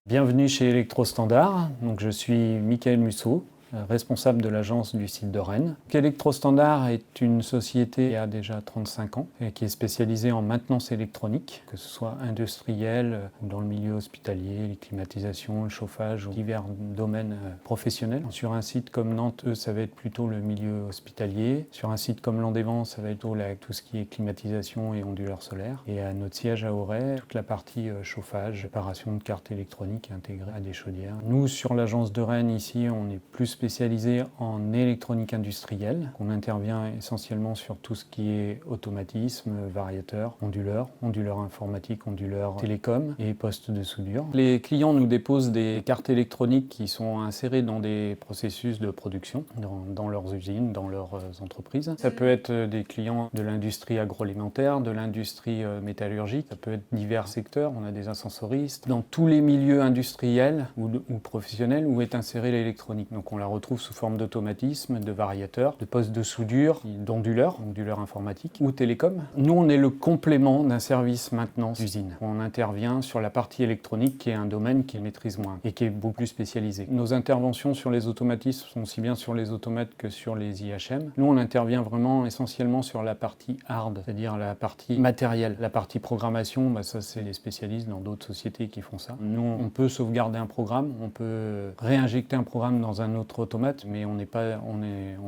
Bienvenue chez Electrostandard. Donc, je suis Michael Musso, responsable de l'agence du site de Rennes. Electrostandard est une société qui a déjà 35 ans et qui est spécialisée en maintenance électronique, que ce soit industrielle ou dans le milieu hospitalier, les climatisations, le chauffage ou divers domaines professionnels. Sur un site comme Nantes, ça va être plutôt le milieu hospitalier. Sur un site comme Landévent, ça va être plutôt tout ce qui est climatisation et onduleurs solaires. Et à notre siège à Auray, toute la partie chauffage, réparation de cartes électroniques intégrées à des chaudières. Nous, sur l'agence de Rennes, ici, on est plus spécialisé en électronique industrielle. On intervient essentiellement sur tout ce qui est automatisme, variateur, onduleur informatique, onduleur télécom et poste de soudure. Les clients nous déposent des cartes électroniques qui sont insérées dans des processus de production, dans leurs usines, dans leurs entreprises. Ça peut être des clients de l'industrie agroalimentaire, de l'industrie métallurgique, ça peut être divers secteurs, on a des ascensoristes. Dans tous les milieux industriels ou professionnels où est insérée l'électronique. Donc on la retrouve sous forme d'automatisme, de variateur, de poste de soudure, onduleur informatique ou télécom. Nous, on est le complément d'un service maintenance d'usine. On intervient sur la partie électronique qui est un domaine qui maîtrise moins et qui est beaucoup plus spécialisé. Nos interventions sur les automatismes sont aussi bien sur les automates que sur les IHM. Nous, on intervient vraiment essentiellement sur la partie hard, c'est-à-dire la partie matérielle. La partie programmation, ça c'est les spécialistes dans d'autres sociétés qui font ça. Nous, on peut sauvegarder un programme, on peut réinjecter un programme dans un autre automate, mais on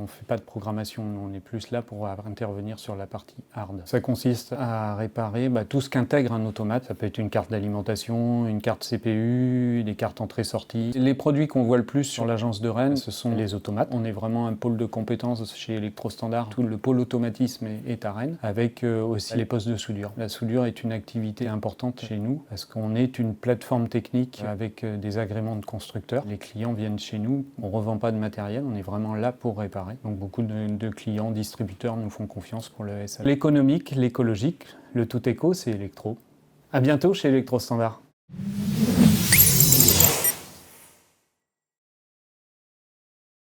fait pas de programmation, on est plus là pour intervenir sur la partie hard. Ça consiste à réparer tout ce qu'intègre un automate. Ça peut être une carte d'alimentation, une carte CPU, des cartes entrée-sortie. Les produits qu'on voit le plus sur l'agence de Rennes, ce sont les automates. On est vraiment un pôle de compétences chez Electrostandard. Tout le pôle automatisme est à Rennes, avec aussi les postes de soudure. La soudure est une activité importante chez nous, parce qu'on est une plateforme technique avec des agréments de constructeurs. Les clients viennent chez nous, on ne revend pas de matériel, on est vraiment là pour réparer. Donc beaucoup de clients, distributeurs nous font confiance pour le SAV. L'économique, l'écologique, le tout éco, c'est électro. À bientôt chez Electrostandard.